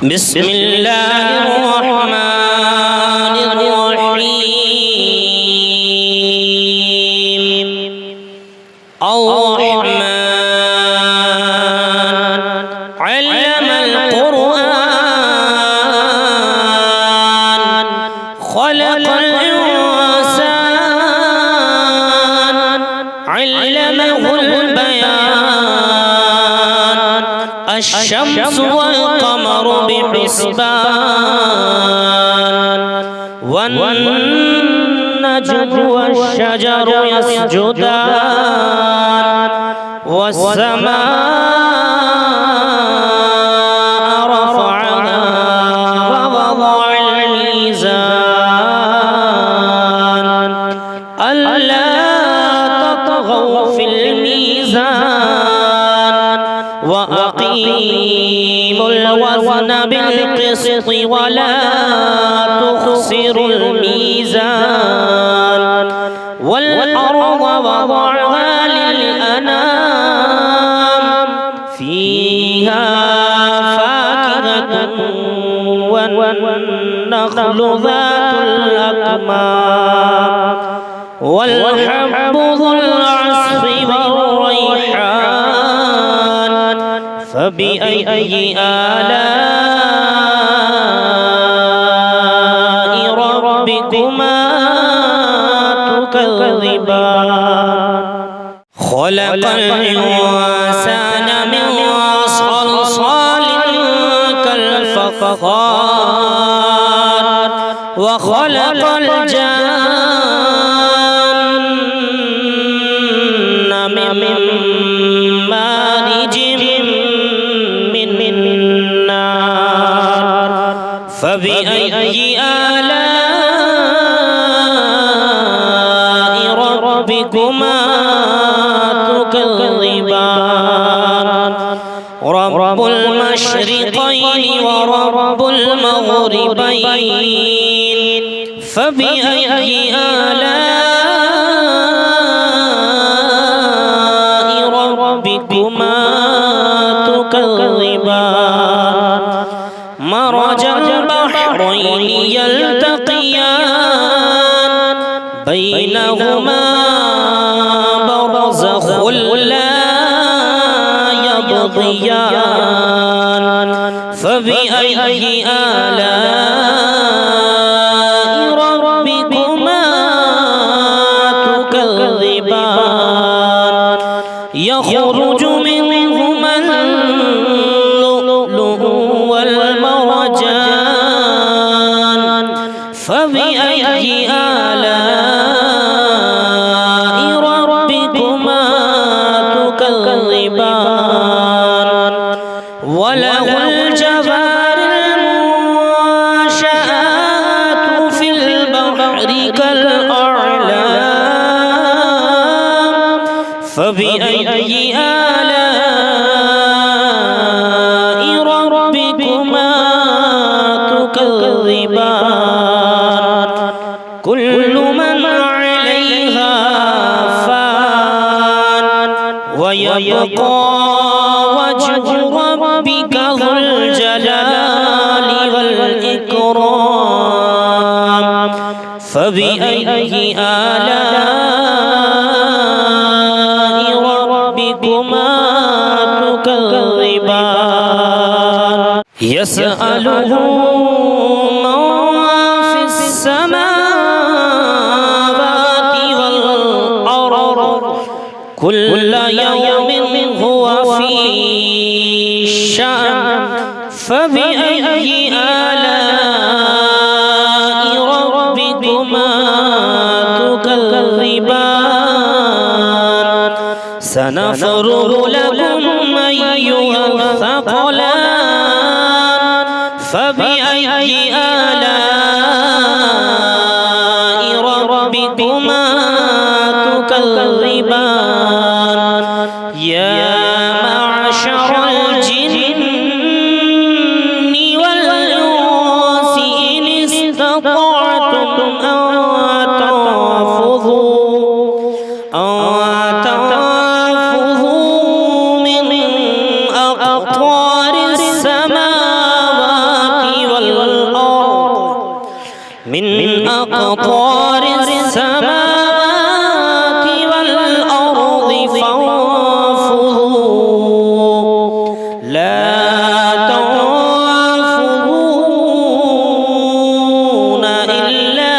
بسم الله الرحمن الرحيم الرحمن علم القرآن خلق الإنسان علمه البيان الشمس والقمر بحسبان والنجم والشجر يسجدان والسماء رفعها ووضع الميزان ألا تطغوا في الميزان وأقيموا الوزن بالقسط ولا تخسروا الميزان والأرض وضعها للأنام فيها فاكهة والنخل ذات الأكمام والحب ذو العصف والريحان فبأي آلاء ربكما تكذبان خلق الإنسان من صلصال كالفخار وخلق الجن من مارج من نار فبأي آلاء ربكما تكذبان رب المشرقين ورب المغربين فبأي آلاء ربكما تكذبان مرج البحرين يلتقيان بينهما برزخ لا يبغيان فبأي آلاء ربكما تكذبان يخرج منهما اللؤلؤ والمرجان فبأي آلاء ربكما تكذبان وله الجوار المنشآت في البحر كالأعلام فبأي آلاء ربكما تكذبان كل من عليها فان ويبقى وجه ربك ذو الجلال والإكرام فبأي آلاء ربكما تكذبان يسأله من في السماوات والأرض كل يوم هو في شأن فبأي آلاء ربكما تكذبان سنفرغ لكم أيها الثقلان فبأي آلاء ربكما تكذبان يا معشر الجن والإنس إن استطعتم أن تنفذوا من أقطار السماوات أقطار السماوات والأرض فانفذوا لا تنفذون إلا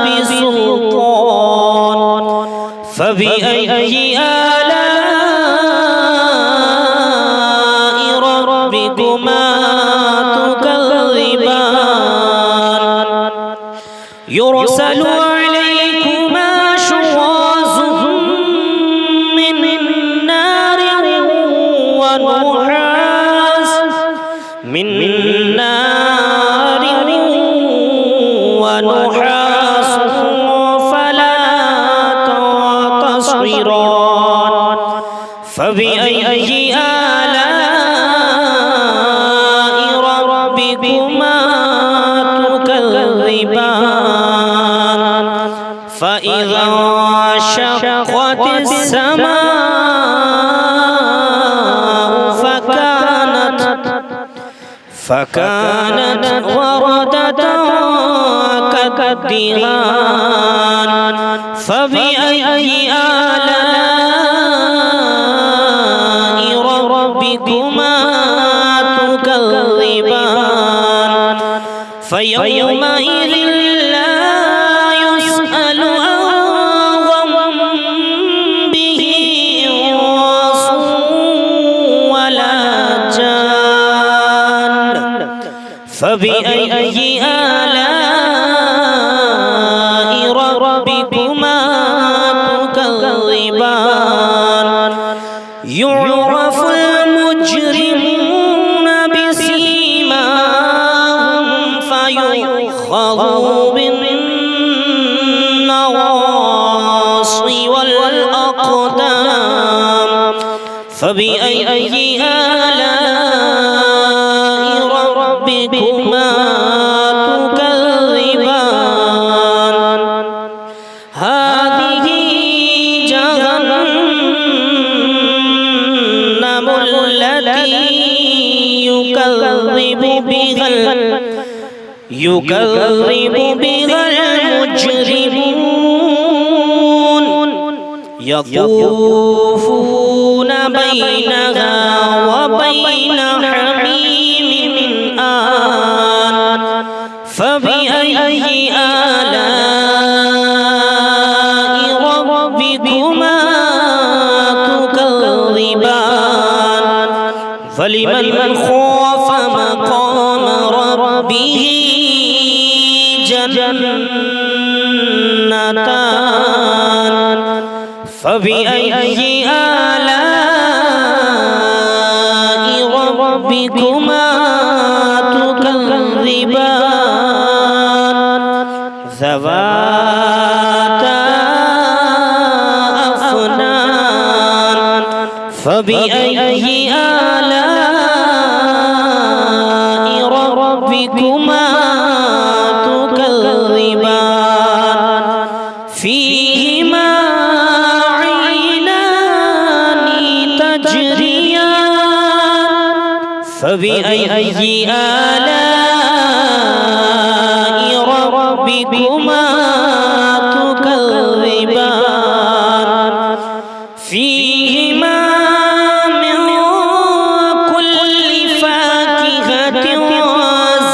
بسلطان فبأي آلاء ربكما تكذبان يرسل عليكما شواظ من نار ونحاس فلا تنتصران فبأي آلاء ربكما تكذبان فإذا انشقت السماء فكانت وردة كالدهان فبأي آلاء ربكما تكذبان فيومئذ لا يسأل عن ذنبه إنس ولا جان فبأي آلاء ربكما تكذبان يعرف المجرمون بسيماهم فيؤخذ بالنواصي والأقدام فبأي آلاء ربكما تكذبان هذه جهنم التي يكذب بها المجرمون يطوفون بينها وبين حميم آن فبأي آلاء ربكما تكذبان فلمن خاف مقام ربه جنتان فبأي آلاء ربكما تكذبان ذواتا أفنان فبأي آلاء ربكما تكذبان فيهما عينان تجريان فبأي آلاء ربكما تكذبان فيهما من كل فاكهة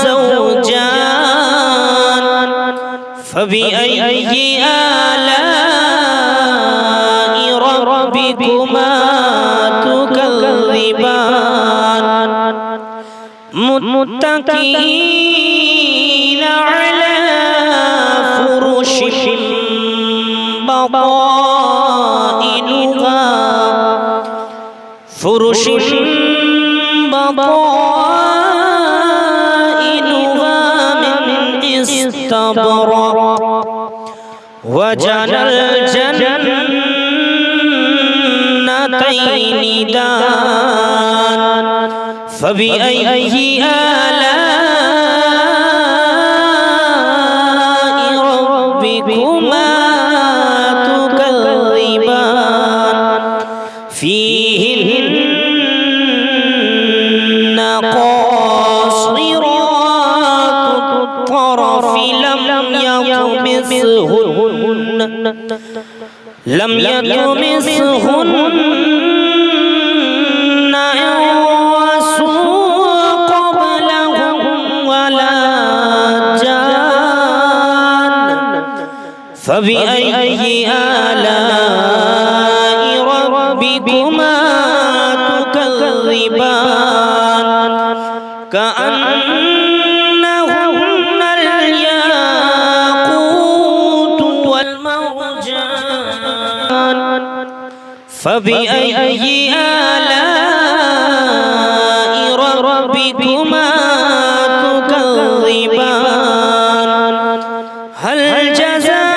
زوجان فبأي آلاء ربكما تكذبان متكئين على فرش بطائنها من استبرق وجنى الجنتين دان فبأي آلاء ربكما تكذبان فيهن قاصرات الطرف لم يطمثهن يطمسهن لم يطمسهن إنس قبلهم ولا جان فبأي آلاء ربكما تكذبان كأنهن الياقوت والمرجان فبأي آلاء ربكما تكذبان هل جزاء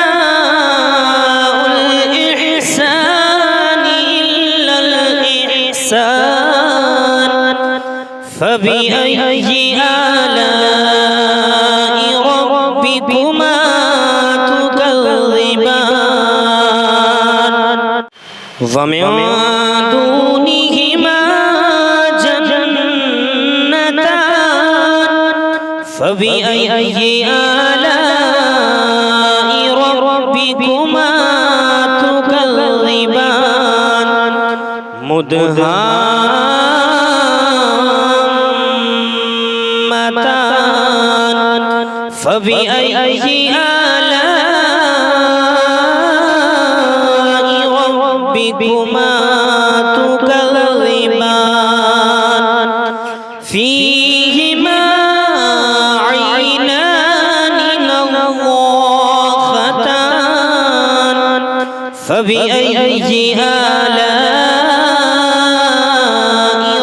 الإحسان إلا الإحسان فبأي آلاء ربكما تكذبان ومن دونهما جنتان فبأي آلاء ربكما تكذبان مدهامتان فبأي آلاء ربكما تكذبان فيهما عينان نضاختان فبأي آلاء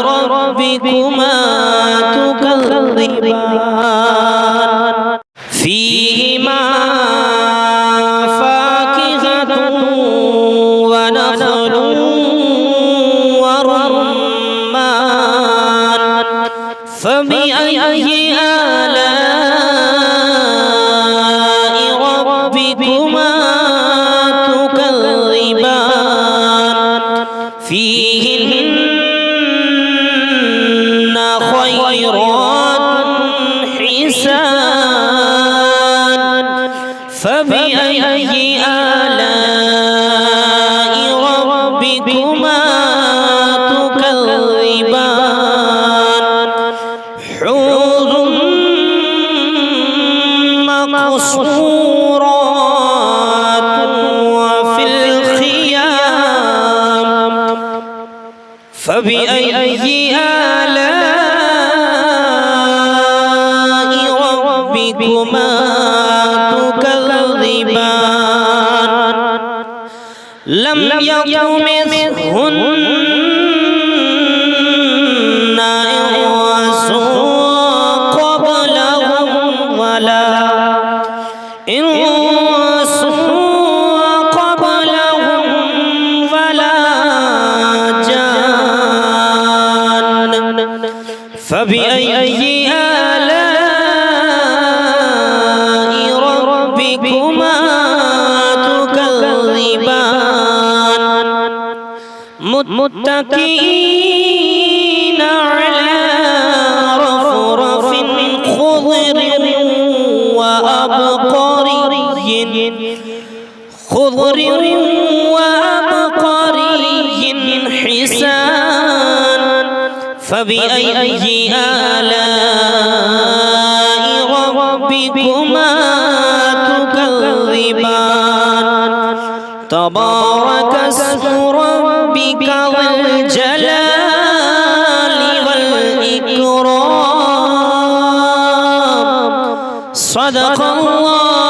ربكما تكذبان فيهما فاكهة ونخل ورمان فبأي آلاء ربكما تكذبان فيهن خيرات حسان فبأي آلاء ربكما تكذبان حور مقصورات وفي الخيام فبأي آلاء ربكما تكذبان لم يطمثهن إنس قبلهم ولا جان فبأي آلاء ربكما تكذبان متكئين على رفرف خضر وأبقري حسان فبأي آلاء ربكما تكذبان تبارك اسم ربك ذي الجلال والإكرام صدق الله